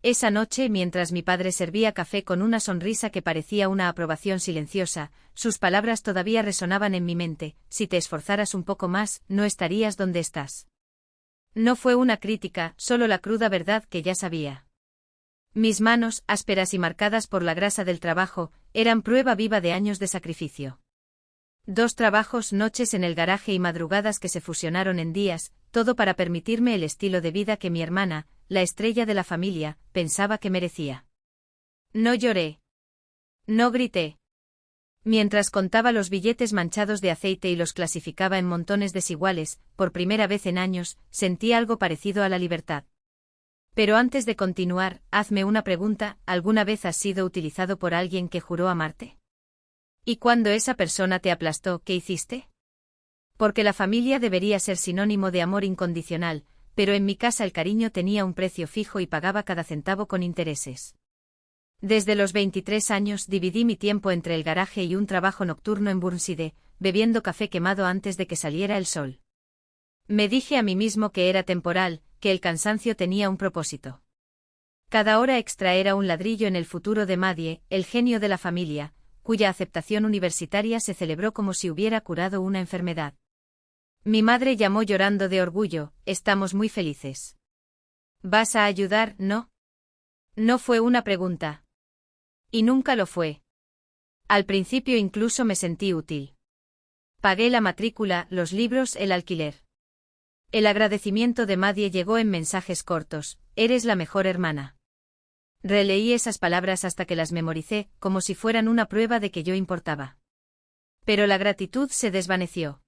Esa noche, mientras mi padre servía café con una sonrisa que parecía una aprobación silenciosa, sus palabras todavía resonaban en mi mente: si te esforzaras un poco más, no estarías donde estás. No fue una crítica, solo la cruda verdad que ya sabía. Mis manos, ásperas y marcadas por la grasa del trabajo, eran prueba viva de años de sacrificio. 2 trabajos, noches en el garaje y madrugadas que se fusionaron en días, todo para permitirme el estilo de vida que mi hermana, la estrella de la familia, pensaba que merecía. No lloré. No grité. Mientras contaba los billetes manchados de aceite y los clasificaba en montones desiguales, por primera vez en años, sentí algo parecido a la libertad. Pero antes de continuar, hazme una pregunta: ¿alguna vez has sido utilizado por alguien que juró amarte? ¿Y cuando esa persona te aplastó, qué hiciste? Porque la familia debería ser sinónimo de amor incondicional, pero en mi casa el cariño tenía un precio fijo y pagaba cada centavo con intereses. Desde los 23 años dividí mi tiempo entre el garaje y un trabajo nocturno en Burnside, bebiendo café quemado antes de que saliera el sol. Me dije a mí mismo que era temporal, que el cansancio tenía un propósito. Cada hora extra era un ladrillo en el futuro de Maddie, el genio de la familia, cuya aceptación universitaria se celebró como si hubiera curado una enfermedad. Mi madre llamó llorando de orgullo: estamos muy felices. ¿Vas a ayudar, no? No fue una pregunta. Y nunca lo fue. Al principio incluso me sentí útil. Pagué la matrícula, los libros, el alquiler. El agradecimiento de Maddie llegó en mensajes cortos: eres la mejor hermana. Releí esas palabras hasta que las memoricé, como si fueran una prueba de que yo importaba. Pero la gratitud se desvaneció.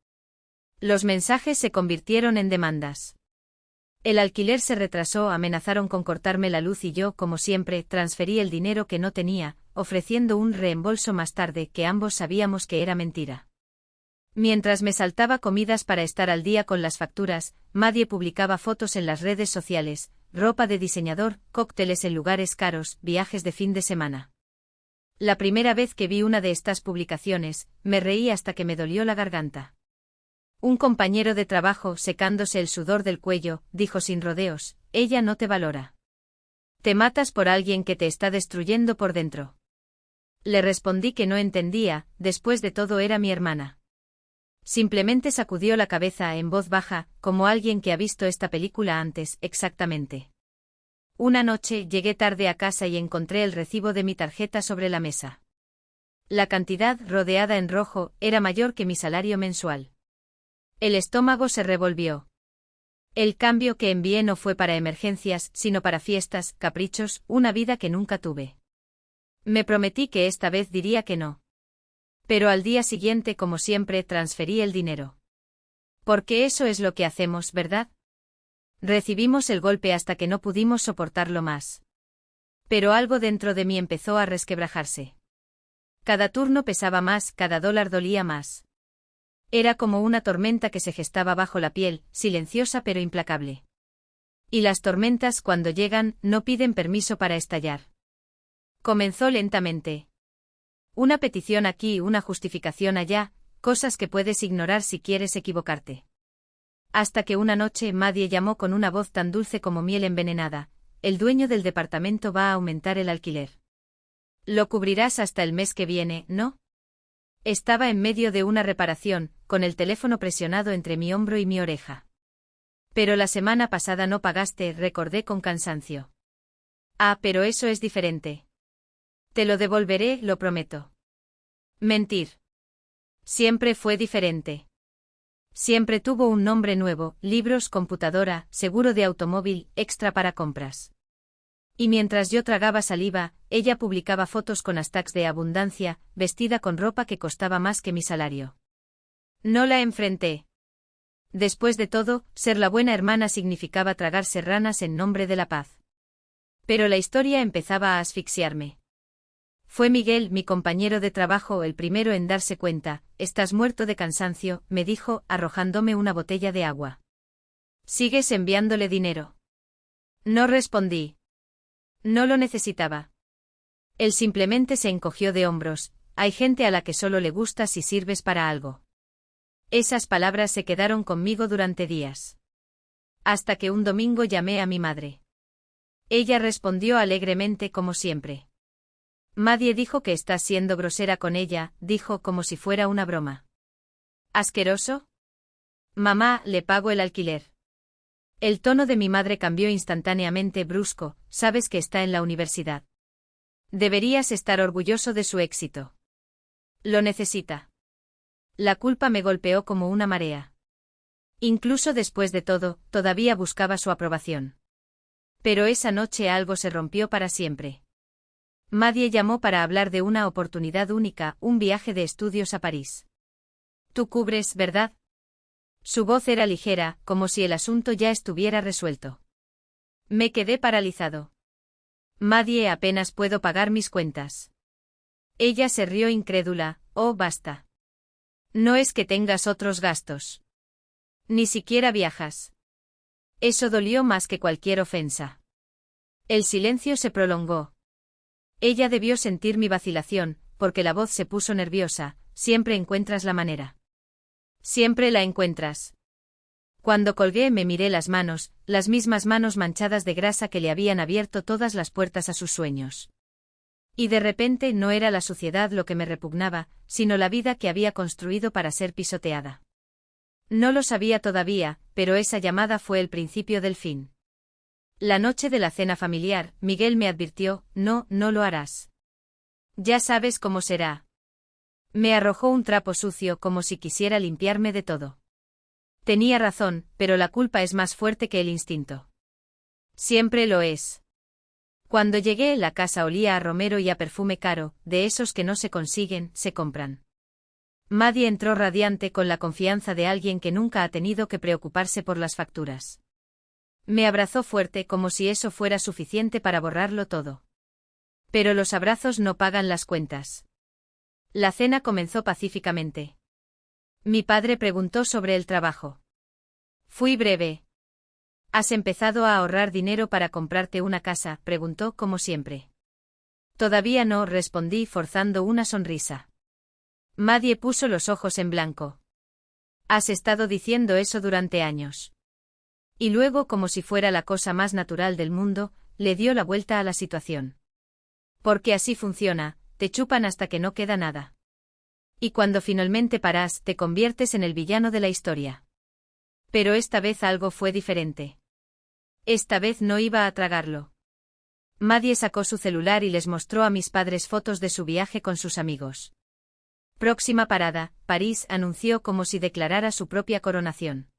Los mensajes se convirtieron en demandas. El alquiler se retrasó, amenazaron con cortarme la luz y yo, como siempre, transferí el dinero que no tenía, ofreciendo un reembolso más tarde, que ambos sabíamos que era mentira. Mientras me saltaba comidas para estar al día con las facturas, Maddie publicaba fotos en las redes sociales: ropa de diseñador, cócteles en lugares caros, viajes de fin de semana. La primera vez que vi una de estas publicaciones, me reí hasta que me dolió la garganta. Un compañero de trabajo, secándose el sudor del cuello, dijo sin rodeos: ella no te valora. Te matas por alguien que te está destruyendo por dentro. Le respondí que no entendía, después de todo era mi hermana. Simplemente sacudió la cabeza en voz baja, como alguien que ha visto esta película antes. Exactamente. Una noche llegué tarde a casa y encontré el recibo de mi tarjeta sobre la mesa. La cantidad, rodeada en rojo, era mayor que mi salario mensual. El estómago se revolvió. El cambio que envié no fue para emergencias, sino para fiestas, caprichos, una vida que nunca tuve. Me prometí que esta vez diría que no. Pero al día siguiente, como siempre, transferí el dinero. Porque eso es lo que hacemos, ¿verdad? Recibimos el golpe hasta que no pudimos soportarlo más. Pero algo dentro de mí empezó a resquebrajarse. Cada turno pesaba más, cada dólar dolía más. Era como una tormenta que se gestaba bajo la piel, silenciosa pero implacable. Y las tormentas, cuando llegan, no piden permiso para estallar. Comenzó lentamente. Una petición aquí, una justificación allá, cosas que puedes ignorar si quieres equivocarte. Hasta que una noche Maddie llamó con una voz tan dulce como miel envenenada: el dueño del departamento va a aumentar el alquiler. Lo cubrirás hasta el mes que viene, ¿no? Estaba en medio de una reparación, con el teléfono presionado entre mi hombro y mi oreja. Pero la semana pasada no pagaste, recordé con cansancio. Ah, pero eso es diferente. Te lo devolveré, lo prometo. Mentir. Siempre fue diferente. Siempre tuvo un nombre nuevo: libros, computadora, seguro de automóvil, extra para compras. Y mientras yo tragaba saliva, ella publicaba fotos con hashtags de abundancia, vestida con ropa que costaba más que mi salario. No la enfrenté. Después de todo, ser la buena hermana significaba tragar serranas en nombre de la paz. Pero la historia empezaba a asfixiarme. Fue Miguel, mi compañero de trabajo, el primero en darse cuenta. Estás muerto de cansancio, me dijo, arrojándome una botella de agua. ¿Sigues enviándole dinero? No respondí. No lo necesitaba. Él simplemente se encogió de hombros. Hay gente a la que solo le gusta si sirves para algo. Esas palabras se quedaron conmigo durante días. Hasta que un domingo llamé a mi madre. Ella respondió alegremente como siempre. Maddie dijo que estás siendo grosera con ella, dijo como si fuera una broma. ¿Asqueroso? Mamá, le pago el alquiler. El tono de mi madre cambió instantáneamente brusco, sabes que está en la universidad. Deberías estar orgulloso de su éxito. Lo necesita. La culpa me golpeó como una marea. Incluso después de todo, todavía buscaba su aprobación. Pero esa noche algo se rompió para siempre. Maddie llamó para hablar de una oportunidad única, un viaje de estudios a París. Tú cubres, ¿verdad? Su voz era ligera, como si el asunto ya estuviera resuelto. Me quedé paralizado. Maddie, apenas puedo pagar mis cuentas. Ella se rió incrédula, oh, basta. No es que tengas otros gastos. Ni siquiera viajas. Eso dolió más que cualquier ofensa. El silencio se prolongó. Ella debió sentir mi vacilación, porque la voz se puso nerviosa, siempre encuentras la manera. Siempre la encuentras. Cuando colgué me miré las mismas manos manchadas de grasa que le habían abierto todas las puertas a sus sueños. Y de repente no era la suciedad lo que me repugnaba, sino la vida que había construido para ser pisoteada. No lo sabía todavía, pero esa llamada fue el principio del fin. La noche de la cena familiar, Miguel me advirtió, no lo harás. Ya sabes cómo será. Me arrojó un trapo sucio como si quisiera limpiarme de todo. Tenía razón, pero la culpa es más fuerte que el instinto. Siempre lo es. Cuando llegué, la casa olía a romero y a perfume caro, de esos que no se consiguen, se compran. Maddie entró radiante con la confianza de alguien que nunca ha tenido que preocuparse por las facturas. Me abrazó fuerte como si eso fuera suficiente para borrarlo todo. Pero los abrazos no pagan las cuentas. La cena comenzó pacíficamente. Mi padre preguntó sobre el trabajo. Fui breve. ¿Has empezado a ahorrar dinero para comprarte una casa?, preguntó como siempre. Todavía no, respondí forzando una sonrisa. Maddie puso los ojos en blanco. Has estado diciendo eso durante años. Y luego, como si fuera la cosa más natural del mundo, le dio la vuelta a la situación. Porque así funciona, te chupan hasta que no queda nada. Y cuando finalmente paras, te conviertes en el villano de la historia. Pero esta vez algo fue diferente. Esta vez no iba a tragarlo. Maddie sacó su celular y les mostró a mis padres fotos de su viaje con sus amigos. Próxima parada, París, anunció como si declarara su propia coronación.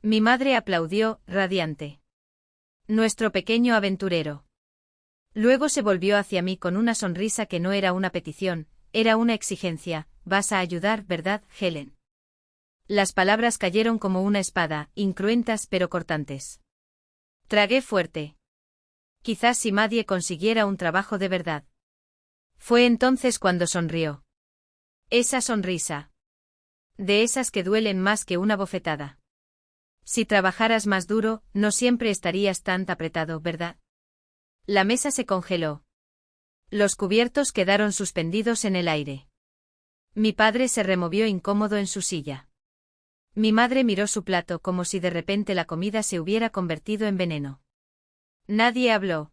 Mi madre aplaudió, radiante. Nuestro pequeño aventurero. Luego se volvió hacia mí con una sonrisa que no era una petición, era una exigencia. Vas a ayudar, ¿verdad, Helen? Las palabras cayeron como una espada, incruentas pero cortantes. Tragué fuerte. Quizás si Maddie consiguiera un trabajo de verdad. Fue entonces cuando sonrió. Esa sonrisa. De esas que duelen más que una bofetada. Si trabajaras más duro, no siempre estarías tan apretado, ¿verdad? La mesa se congeló. Los cubiertos quedaron suspendidos en el aire. Mi padre se removió incómodo en su silla. Mi madre miró su plato como si de repente la comida se hubiera convertido en veneno. Nadie habló.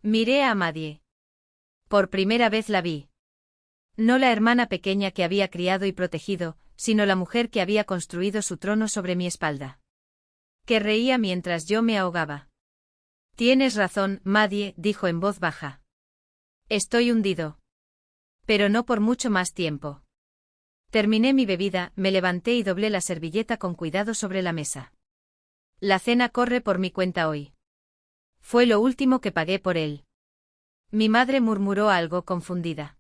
Miré a Maddie. Por primera vez la vi. No la hermana pequeña que había criado y protegido, sino la mujer que había construido su trono sobre mi espalda. Que reía mientras yo me ahogaba. Tienes razón, Maddie, dijo en voz baja. Estoy hundido. Pero no por mucho más tiempo. Terminé mi bebida, me levanté y doblé la servilleta con cuidado sobre la mesa. La cena corre por mi cuenta hoy. Fue lo último que pagué por él. Mi madre murmuró algo confundida.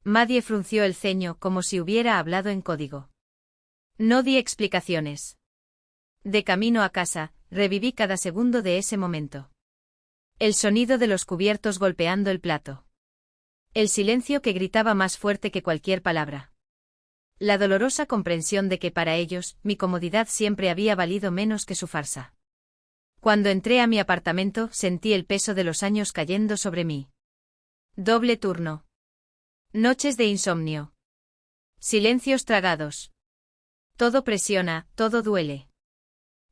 Maddie frunció el ceño como si hubiera hablado en código. No di explicaciones. De camino a casa, reviví cada segundo de ese momento. El sonido de los cubiertos golpeando el plato. El silencio que gritaba más fuerte que cualquier palabra. La dolorosa comprensión de que para ellos, mi comodidad siempre había valido menos que su farsa. Cuando entré a mi apartamento, sentí el peso de los años cayendo sobre mí. Doble turno. Noches de insomnio. Silencios tragados. Todo presiona, todo duele.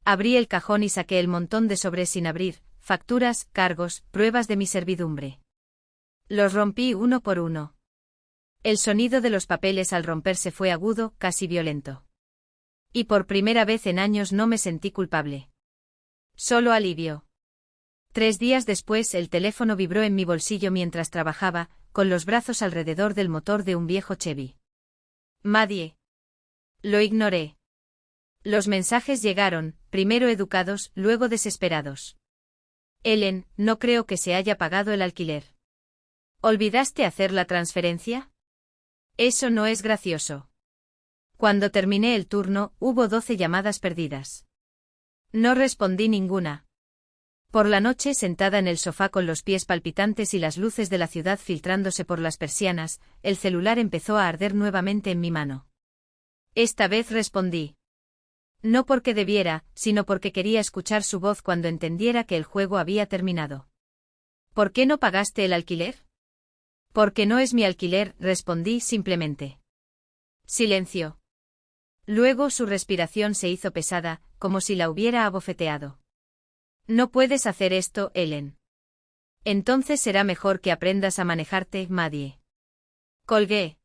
Abrí el cajón y saqué el montón de sobres sin abrir, facturas, cargos, pruebas de mi servidumbre. Los rompí uno por uno. El sonido de los papeles al romperse fue agudo, casi violento. Y por primera vez en años no me sentí culpable. Solo alivio. 3 días después el teléfono vibró en mi bolsillo mientras trabajaba, con los brazos alrededor del motor de un viejo Chevy. Maddie. Lo ignoré. Los mensajes llegaron, primero educados, luego desesperados. Ellen, no creo que se haya pagado el alquiler. ¿Olvidaste hacer la transferencia? Eso no es gracioso. Cuando terminé el turno, hubo 12 llamadas perdidas. No respondí ninguna. Por la noche, sentada en el sofá con los pies palpitantes y las luces de la ciudad filtrándose por las persianas, el celular empezó a arder nuevamente en mi mano. Esta vez respondí. No porque debiera, sino porque quería escuchar su voz cuando entendiera que el juego había terminado. ¿Por qué no pagaste el alquiler? Porque no es mi alquiler, respondí simplemente. Silencio. Luego su respiración se hizo pesada, como si la hubiera abofeteado. No puedes hacer esto, Ellen. Entonces será mejor que aprendas a manejarte, Maddie. Colgué.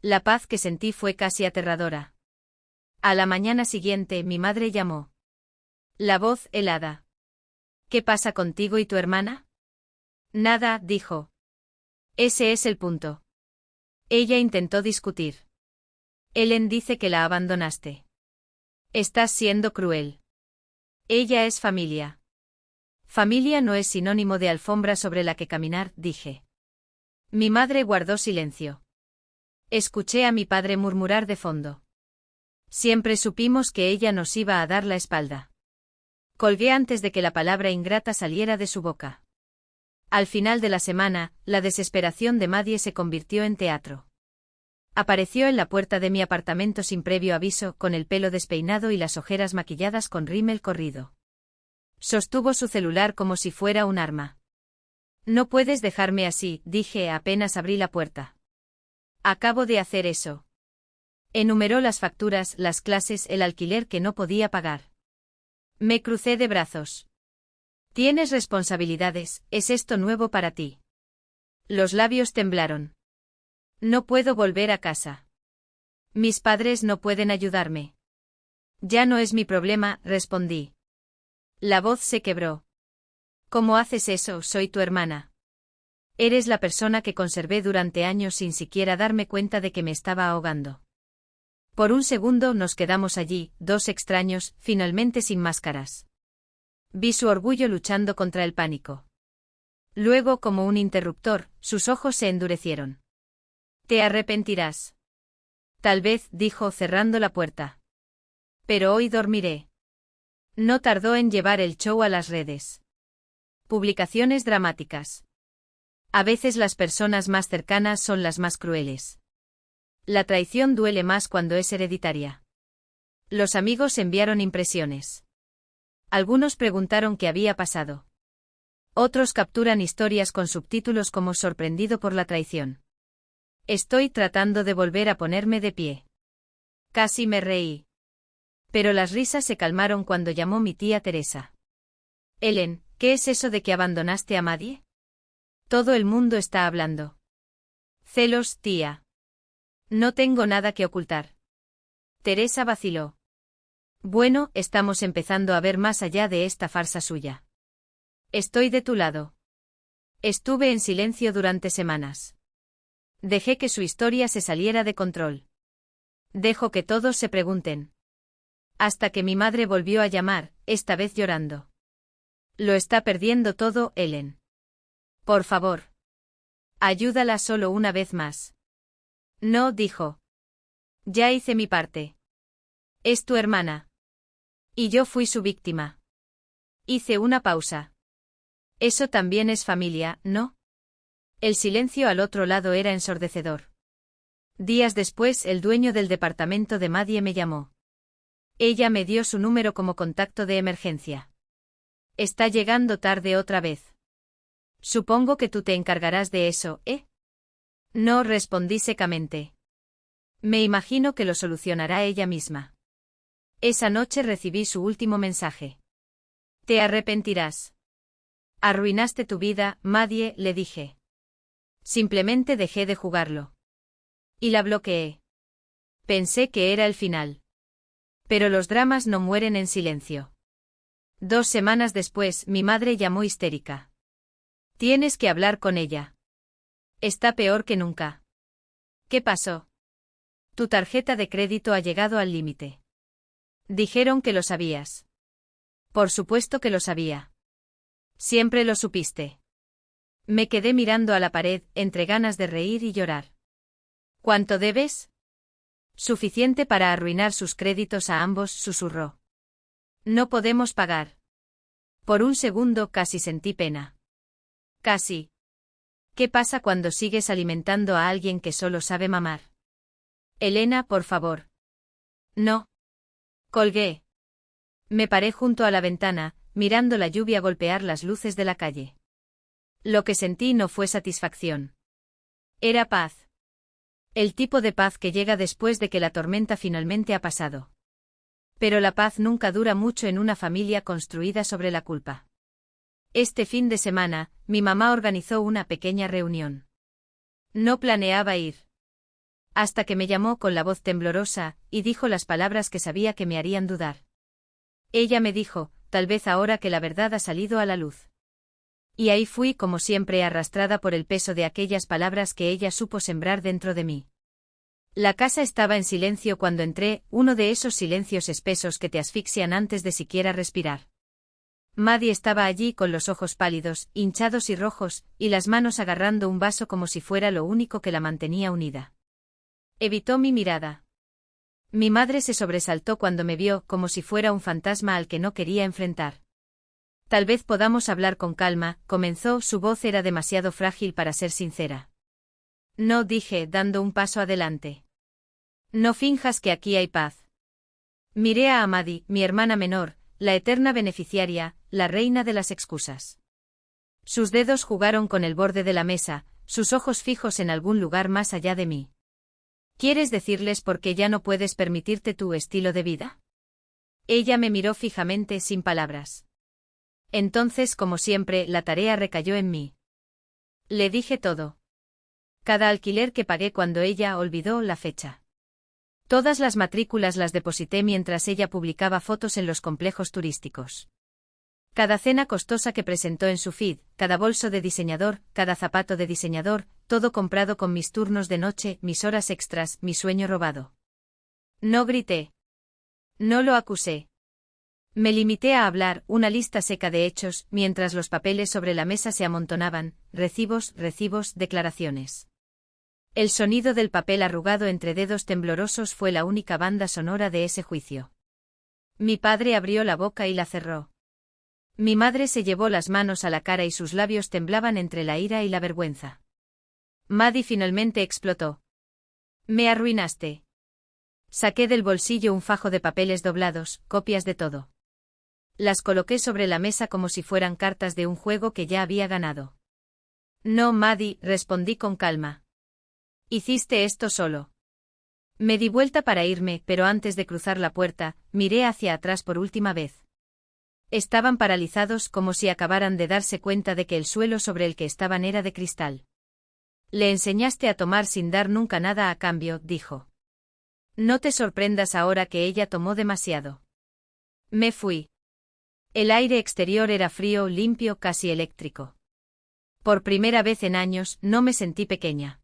La paz que sentí fue casi aterradora. A la mañana siguiente mi madre llamó. La voz helada. ¿Qué pasa contigo y tu hermana? Nada, dijo. Ese es el punto. Ella intentó discutir. Ellen dice que la abandonaste. Estás siendo cruel. Ella es familia. Familia no es sinónimo de alfombra sobre la que caminar, dije. Mi madre guardó silencio. Escuché a mi padre murmurar de fondo. Siempre supimos que ella nos iba a dar la espalda. Colgué antes de que la palabra ingrata saliera de su boca. Al final de la semana, la desesperación de Maddie se convirtió en teatro. Apareció en la puerta de mi apartamento sin previo aviso, con el pelo despeinado y las ojeras maquilladas con rímel corrido. Sostuvo su celular como si fuera un arma. No puedes dejarme así, dije apenas abrí la puerta. Acabo de hacer eso. Enumeró las facturas, las clases, el alquiler que no podía pagar. Me crucé de brazos. Tienes responsabilidades, ¿es esto nuevo para ti? Los labios temblaron. No puedo volver a casa. Mis padres no pueden ayudarme. Ya no es mi problema, respondí. La voz se quebró. ¿Cómo haces eso? Soy tu hermana. Eres la persona que conservé durante años sin siquiera darme cuenta de que me estaba ahogando. Por un segundo nos quedamos allí, 2 extraños, finalmente sin máscaras. Vi su orgullo luchando contra el pánico. Luego, como un interruptor, sus ojos se endurecieron. Te arrepentirás. Tal vez, dijo cerrando la puerta. Pero hoy dormiré. No tardó en llevar el show a las redes. Publicaciones dramáticas. A veces las personas más cercanas son las más crueles. La traición duele más cuando es hereditaria. Los amigos enviaron impresiones. Algunos preguntaron qué había pasado. Otros capturan historias con subtítulos como sorprendido por la traición. Estoy tratando de volver a ponerme de pie. Casi me reí. Pero las risas se calmaron cuando llamó mi tía Teresa. Ellen, ¿qué es eso de que abandonaste a Maddie? Todo el mundo está hablando. Celos, tía. No tengo nada que ocultar. Teresa vaciló. Bueno, estamos empezando a ver más allá de esta farsa suya. Estoy de tu lado. Estuve en silencio durante semanas. Dejé que su historia se saliera de control. Dejo que todos se pregunten. Hasta que mi madre volvió a llamar, esta vez llorando. Lo está perdiendo todo, Ellen. Por favor. Ayúdala solo una vez más. No, dijo. Ya hice mi parte. Es tu hermana. Y yo fui su víctima. Hice una pausa. Eso también es familia, ¿no? El silencio al otro lado era ensordecedor. Días después el dueño del departamento de Maddie me llamó. Ella me dio su número como contacto de emergencia. Está llegando tarde otra vez. Supongo que tú te encargarás de eso, ¿eh? No, respondí secamente. Me imagino que lo solucionará ella misma. Esa noche recibí su último mensaje. Te arrepentirás. Arruinaste tu vida, Maddie, le dije. Simplemente dejé de jugarlo. Y la bloqueé. Pensé que era el final. Pero los dramas no mueren en silencio. 2 semanas después, mi madre llamó histérica. Tienes que hablar con ella. Está peor que nunca. ¿Qué pasó? Tu tarjeta de crédito ha llegado al límite. Dijeron que lo sabías. Por supuesto que lo sabía. Siempre lo supiste. Me quedé mirando a la pared, entre ganas de reír y llorar. ¿Cuánto debes? Suficiente para arruinar sus créditos a ambos, susurró. No podemos pagar. Por un segundo casi sentí pena. Casi. ¿Qué pasa cuando sigues alimentando a alguien que solo sabe mamar? Elena, por favor. No. Colgué. Me paré junto a la ventana, mirando la lluvia golpear las luces de la calle. Lo que sentí no fue satisfacción. Era paz. El tipo de paz que llega después de que la tormenta finalmente ha pasado. Pero la paz nunca dura mucho en una familia construida sobre la culpa. Este fin de semana, mi mamá organizó una pequeña reunión. No planeaba ir. Hasta que me llamó con la voz temblorosa, y dijo las palabras que sabía que me harían dudar. Ella me dijo, tal vez ahora que la verdad ha salido a la luz. Y ahí fui como siempre arrastrada por el peso de aquellas palabras que ella supo sembrar dentro de mí. La casa estaba en silencio cuando entré, uno de esos silencios espesos que te asfixian antes de siquiera respirar. Maddie estaba allí con los ojos pálidos, hinchados y rojos, y las manos agarrando un vaso como si fuera lo único que la mantenía unida. Evitó mi mirada. Mi madre se sobresaltó cuando me vio, como si fuera un fantasma al que no quería enfrentar. Tal vez podamos hablar con calma, comenzó, su voz era demasiado frágil para ser sincera. No, dije, dando un paso adelante. No finjas que aquí hay paz. Miré a Maddie, mi hermana menor, la eterna beneficiaria, la reina de las excusas. Sus dedos jugaron con el borde de la mesa, sus ojos fijos en algún lugar más allá de mí. ¿Quieres decirles por qué ya no puedes permitirte tu estilo de vida? Ella me miró fijamente sin palabras. Entonces, como siempre, la tarea recayó en mí. Le dije todo. Cada alquiler que pagué cuando ella olvidó la fecha. Todas las matrículas las deposité mientras ella publicaba fotos en los complejos turísticos. Cada cena costosa que presentó en su feed, cada bolso de diseñador, cada zapato de diseñador, todo comprado con mis turnos de noche, mis horas extras, mi sueño robado. No grité. No lo acusé. Me limité a hablar, una lista seca de hechos, mientras los papeles sobre la mesa se amontonaban, recibos, declaraciones. El sonido del papel arrugado entre dedos temblorosos fue la única banda sonora de ese juicio. Mi padre abrió la boca y la cerró. Mi madre se llevó las manos a la cara y sus labios temblaban entre la ira y la vergüenza. Maddie finalmente explotó. Me arruinaste. Saqué del bolsillo un fajo de papeles doblados, copias de todo. Las coloqué sobre la mesa como si fueran cartas de un juego que ya había ganado. No, Maddie, respondí con calma. Hiciste esto solo. Me di vuelta para irme, pero antes de cruzar la puerta, miré hacia atrás por última vez. Estaban paralizados como si acabaran de darse cuenta de que el suelo sobre el que estaban era de cristal. Le enseñaste a tomar sin dar nunca nada a cambio, dijo. No te sorprendas ahora que ella tomó demasiado. Me fui. El aire exterior era frío, limpio, casi eléctrico. Por primera vez en años, no me sentí pequeña.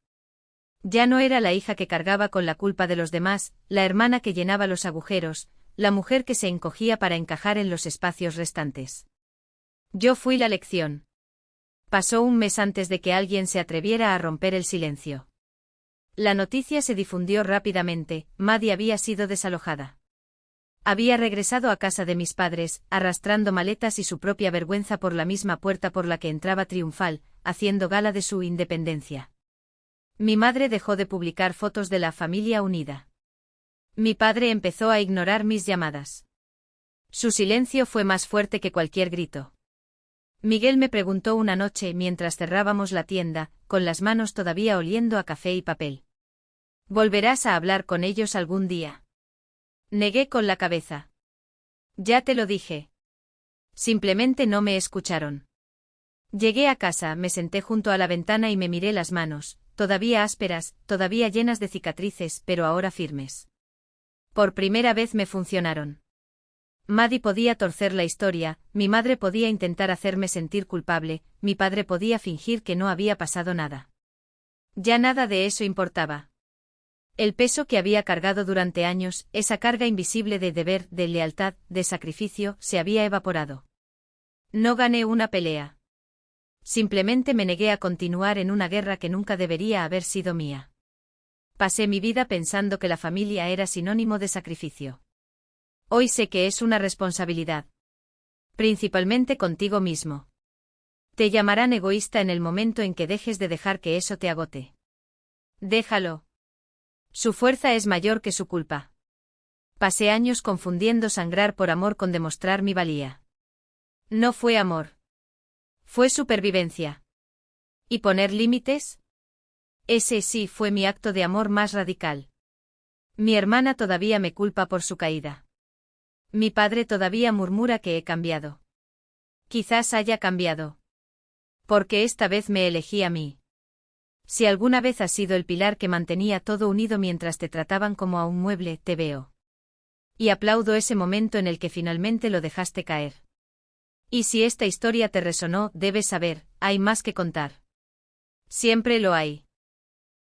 Ya no era la hija que cargaba con la culpa de los demás, la hermana que llenaba los agujeros, la mujer que se encogía para encajar en los espacios restantes. Yo fui la lección. Pasó un mes antes de que alguien se atreviera a romper el silencio. La noticia se difundió rápidamente, Maddie había sido desalojada. Había regresado a casa de mis padres, arrastrando maletas y su propia vergüenza por la misma puerta por la que entraba triunfal, haciendo gala de su independencia. Mi madre dejó de publicar fotos de la familia unida. Mi padre empezó a ignorar mis llamadas. Su silencio fue más fuerte que cualquier grito. Miguel me preguntó una noche mientras cerrábamos la tienda, con las manos todavía oliendo a café y papel. ¿Volverás a hablar con ellos algún día? Negué con la cabeza. Ya te lo dije. Simplemente no me escucharon. Llegué a casa, me senté junto a la ventana y me miré las manos, todavía ásperas, todavía llenas de cicatrices, pero ahora firmes. Por primera vez me funcionaron. Maddie podía torcer la historia, mi madre podía intentar hacerme sentir culpable, mi padre podía fingir que no había pasado nada. Ya nada de eso importaba. El peso que había cargado durante años, esa carga invisible de deber, de lealtad, de sacrificio, se había evaporado. No gané una pelea. Simplemente me negué a continuar en una guerra que nunca debería haber sido mía. Pasé mi vida pensando que la familia era sinónimo de sacrificio. Hoy sé que es una responsabilidad. Principalmente contigo mismo. Te llamarán egoísta en el momento en que dejes de dejar que eso te agote. Déjalo. Su fuerza es mayor que su culpa. Pasé años confundiendo sangrar por amor con demostrar mi valía. No fue amor. Fue supervivencia. ¿Y poner límites? Ese sí fue mi acto de amor más radical. Mi hermana todavía me culpa por su caída. Mi padre todavía murmura que he cambiado. Quizás haya cambiado. Porque esta vez me elegí a mí. Si alguna vez has sido el pilar que mantenía todo unido mientras te trataban como a un mueble, te veo. Y aplaudo ese momento en el que finalmente lo dejaste caer. Y si esta historia te resonó, debes saber, hay más que contar. Siempre lo hay.